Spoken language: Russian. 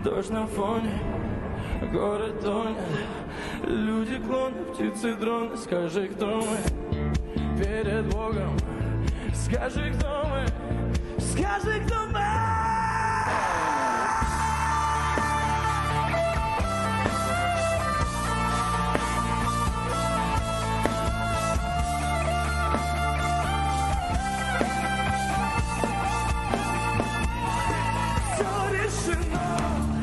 Дождь на фоне, город тонет. Люди клонят, птицы дроны. Скажи, кто мы перед Богом? Скажи, кто мы? Скажи, кто мы? Все решено.